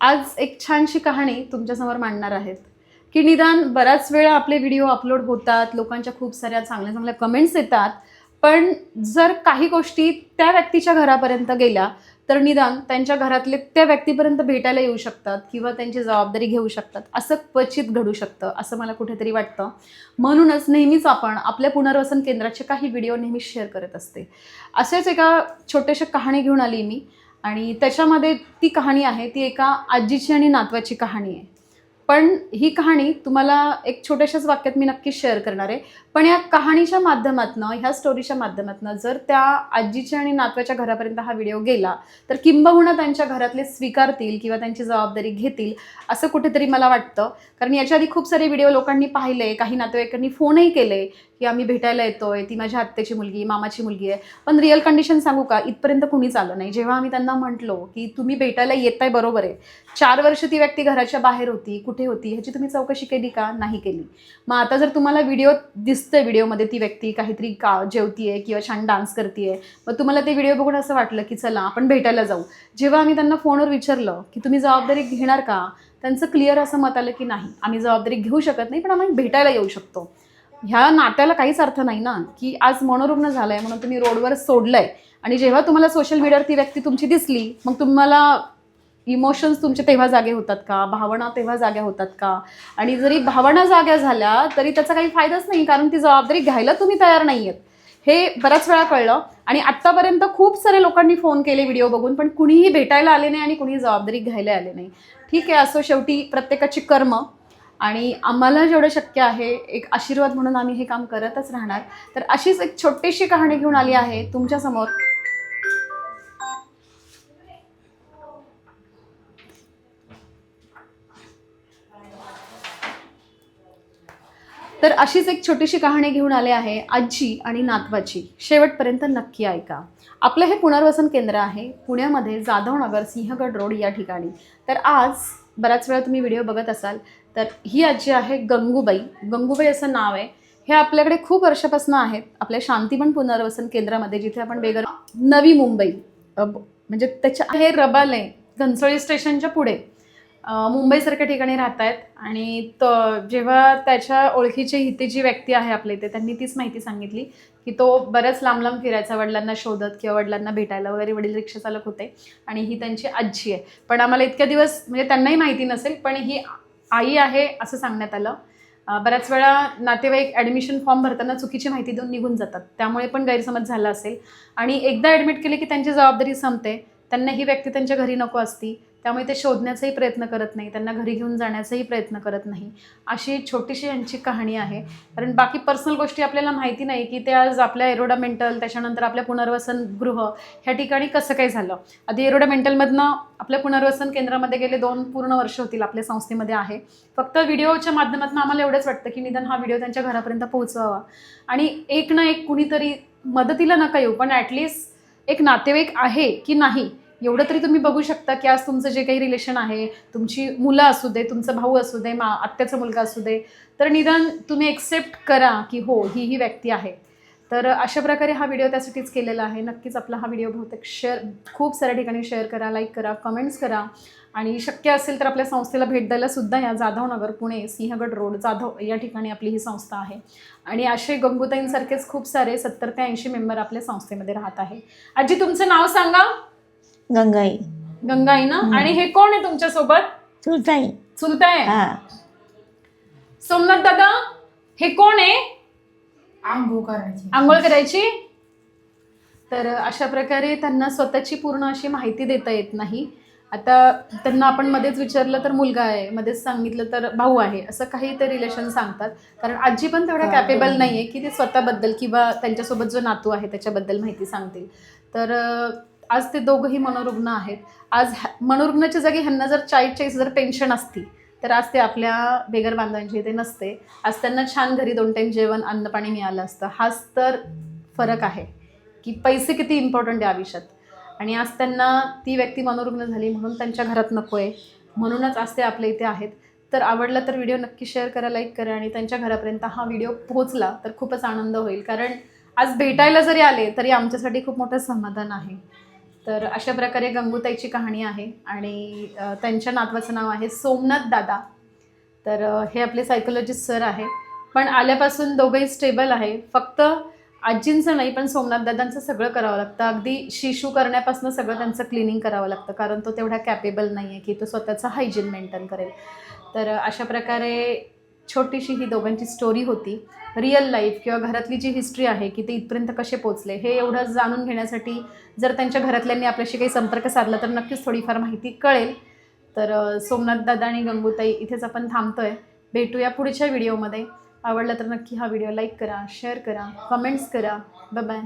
आज एक छानशी कहाणी तुमच्यासमोर मांडणार आहेत की निदान बराच वेळा आपले व्हिडिओ अपलोड होतात, लोकांच्या खूप साऱ्या चांगल्या चांगल्या कमेंट्स येतात, पण जर काही गोष्टी त्या व्यक्तीच्या घरापर्यंत गेल्या तर निदान त्यांच्या घरातले त्या व्यक्तीपर्यंत भेटायला येऊ शकतात किंवा त्यांची जबाबदारी घेऊ शकतात. असं क्वचित घडू शकतं असं मला कुठेतरी वाटतं. म्हणूनच नेहमीच आपण आपल्या पुनर्वसन केंद्राचे काही व्हिडिओ नेहमी शेअर करत असते. असेच एका छोट्याशा कहाणी घेऊन आली मी आणि त्याच्यामध्ये ती कहाणी आहे ती एका आजीची आणि नातवाची कहाणी आहे. पण ही कहाणी तुम्हाला एक छोट्याशाच वाक्यात मी नक्कीच शेअर करणार आहे. पण या कहाणीच्या माध्यमातनं, ह्या स्टोरीच्या माध्यमातनं जर त्या आजीच्या आणि नातवाच्या घरापर्यंत हा व्हिडिओ गेला तर किंबहुना त्यांच्या घरातले स्वीकारतील किंवा त्यांची जबाबदारी घेतील असं कुठेतरी मला वाटतं. कारण याच्या आधी खूप सारे व्हिडिओ लोकांनी पाहिले, काही नातेवाईकांनी फोनही केले की आम्ही भेटायला येतोय, ती माझ्या आत्याची मुलगी, मामाची मुलगी आहे. पण रिअल कंडिशन सांगू का, इथपर्यंत कुणीच आलं नाही. जेव्हा आम्ही त्यांना म्हटलो की तुम्ही भेटायला येताय बरोबर आहे, 4 वर्ष ती व्यक्ती घराच्या बाहेर होती, कुठे होती ह्याची तुम्ही चौकशी केली का? नाही केली. मग आता जर तुम्हाला व्हिडिओ दिसतंय, व्हिडिओमध्ये ती व्यक्ती काहीतरी जेवतीये किंवा छान डान्स करतीये, मग तुम्हाला ते व्हिडिओ बघून असं वाटलं की चला आपण भेटायला जाऊ. जेव्हा आम्ही त्यांना फोनवर विचारलं की तुम्ही जबाबदारी घेणार का, त्यांचं क्लिअर असं मत आलं की नाही, आम्ही जबाबदारी घेऊ शकत नाही, पण आम्ही भेटायला येऊ शकतो. ह्या नात्याला काहीच अर्थ नाही ना की आज मनोरुग्ण झालंय म्हणून तुम्ही रोडवर सोडलंय आणि जेव्हा तुम्हाला सोशल मीडियावर ती व्यक्ती तुमची दिसली मग तुम्हाला इमोशन्स तुमचे तेव्हा जागे होतात का, भावना तेव्हा जाग्या होतात का? आणि जरी भावना जाग्या झाल्या तरी त्याचा काही फायदाच नाही, कारण ती जबाबदारी घ्यायला तुम्ही तयार नाही आहेत. हे बऱ्याच वेळा कळलं आणि आत्तापर्यंत खूप सारे लोकांनी फोन केले व्हिडिओ बघून, पण कुणीही भेटायला आले नाही आणि कुणीही जबाबदारी घ्यायला आले नाही. ठीक आहे, असो, शेवटी प्रत्येकाची कर्म आणि आम्हाला जेवढं शक्य आहे एक आशीर्वाद म्हणून आम्ही हे काम करतच राहणार. तर अशीच एक छोटीशी कहाणी घेऊन आली आहे तुमच्यासमोर. तर अशीच एक छोटीशी कहाणी घेऊन आले आहे आजी आणि नातवाची. शेवटपर्यंत नक्की ऐका. आपलं हे पुनर्वसन केंद्र आहे पुण्यामध्ये, जाधवनगर, सिंहगड रोड या ठिकाणी. तर आज बऱ्याच वेळा तुम्ही व्हिडिओ बघत असाल तर ही आजी आहे गंगूबाई. गंगूबाई असं नाव आहे. हे आपल्याकडे खूप वर्षापासून आहेत आपल्या शांतीवन पुनर्वसन केंद्रामध्ये, जिथे आपण बेगर नवी मुंबई म्हणजे त्याच्या हे रबाले घनसोळी स्टेशनच्या पुढे मुंबईसारख्या ठिकाणी राहत आहेत. आणि जेव्हा त्याच्या ओळखीची हिते जी व्यक्ती आहे आपल्या इथे, त्यांनी तीच माहिती सांगितली की तो बऱ्याच लांब लांब फिरायचा वडिलांना शोधत किंवा वडिलांना भेटायला वगैरे. वडील रिक्षा चालक होते आणि ही त्यांची आजी आहे. पण आम्हाला इतक्या दिवस म्हणजे त्यांनाही माहिती नसेल, पण ही आई आहे असं सांगण्यात आलं. बऱ्याच वेळा नातेवाईक ॲडमिशन फॉर्म भरताना चुकीची माहिती देऊन निघून जातात, त्यामुळे पण गैरसमज झाला असेल. आणि एकदा ॲडमिट केले की त्यांची जबाबदारी संपते. त्यांना ही व्यक्ती त्यांच्या घरी नको असती, त्यामुळे ते शोधण्याचाही प्रयत्न करत नाही, त्यांना घरी घेऊन जाण्याचाही प्रयत्न करत नाही. अशी छोटीशी यांची कहाणी आहे. कारण बाकी पर्सनल गोष्टी आपल्याला माहिती नाही की ते आज आपल्या एरोडा मेंटल, त्याच्यानंतर आपल्या पुनर्वसन गृह ह्या ठिकाणी कसं काय झालं. आधी एरोडा मेंटलमधनं आपल्या पुनर्वसन केंद्रामध्ये गेले 2 पूर्ण वर्ष होतील आपल्या संस्थेमध्ये आहे. फक्त व्हिडिओच्या माध्यमातून आम्हाला एवढंच वाटतं की निदान हा व्हिडिओ त्यांच्या घरापर्यंत पोहोचवावा आणि एक ना एक कुणीतरी मदतीला नका येऊ, पण ॲटलिस्ट एक नातेवाईक आहे की नाही एवढं तरी तुम्ही बघू शकता की आज तुमचं जे काही रिलेशन आहे, तुमची मुलं असू दे, तुमचा भाऊ असू दे, आत्याचा मुलगा असू दे, तर निदान तुम्ही एक्सेप्ट करा की हो ही व्यक्ती आहे. तर अशा प्रकारे हा व्हिडिओ त्यासाठीच केलेला आहे. नक्कीच आपला हा व्हिडिओ बहुतेक खूप साऱ्या ठिकाणी शेअर करा, लाईक करा, कमेंट्स करा आणि शक्य असेल तर आपल्या संस्थेला भेट द्यायला सुद्धा या. जाधवनगर, पुणे, सिंहगड रोड, जाधव या ठिकाणी आपली ही संस्था आहे. आणि असे गंगूताईंसारखेच खूप सारे 70 ते 80 मेंबर आपल्या संस्थेमध्ये राहत आहे. आजी, तुमचं नाव सांगा. गंगाई. गंगाई ना. आणि हे कोण आहे तुमच्या सोबत? चुलताई. चुलताई. हा. सोमनाथ दादा, हे कोण आहे? आंघोळ करायची. तर अशा प्रकारे त्यांना स्वतःची पूर्ण अशी माहिती देता येत नाही. आता त्यांना आपण मध्येच विचारलं तर मुलगा आहे, मध्येच सांगितलं तर भाऊ आहे, असं काही ते रिलेशन सांगतात. कारण आजी पण तेवढ्या कॅपेबल नाही आहे की ते स्वतःबद्दल किंवा त्यांच्यासोबत जो नातू आहे त्याच्याबद्दल माहिती सांगतील. तर आज ते दोघंही मनोरुग्ण आहेत. आज मनोरुग्णाच्या जागी ह्यांना जर 40,000 पेन्शन असती तर आज ते आपल्या बेगर बांधवांची इथे नसते. आज त्यांना छान घरी 2 टाईम जेवण, अन्न पाणी मिळालं असतं. हाच तर फरक आहे की पैसे किती इम्पॉर्टंट आहे आयुष्यात. आणि आज त्यांना ती व्यक्ती मनोरुग्ण झाली म्हणून त्यांच्या घरात नको आहे, म्हणूनच आज ते आपल्या इथे आहेत. तर आवडला तर व्हिडिओ नक्की शेअर करा, लाईक करा आणि त्यांच्या घरापर्यंत हा व्हिडिओ पोहोचला तर खूपच आनंद होईल. कारण आज भेटायला जरी आले तरी आमच्यासाठी खूप मोठं समाधान आहे. तर अशा प्रकारे गंगूताईची कहाणी आहे आणि त्यांच्या नातवाचं नाव आहे सोमनाथ दादा. तर हे आपले सायकोलॉजिस्ट सर आहे, पण आल्यापासून दोघंही स्टेबल आहे. फक्त आजींचं नाही पण सोमनाथ दादांचं सगळं करावं लागतं. अगदी शिशू करण्यापासून सगळं त्यांचं क्लिनिंग करावं लागतं, कारण तो तेवढा कॅपेबल नाही आहे की तो स्वतःचं हायजीन मेंटेन करेल. तर अशा प्रकारे छोटीशी ही दोघांची स्टोरी होती. रिअल लाईफ किंवा घरातली जी हिस्ट्री आहे की ते इथपर्यंत कसे पोचले हे एवढं जाणून घेण्यासाठी जर त्यांच्या घरातल्यांनी आपल्याशी काही संपर्क साधला तर नक्कीच थोडीफार माहिती कळेल. तर सोमनाथ दादा आणि गंगूताई इथेच आपण थांबतोय. भेटूया पुढच्या व्हिडिओमध्ये. आवडला तर नक्की हा व्हिडिओ लाईक करा, शेअर करा, कमेंट्स करा. Bye bye.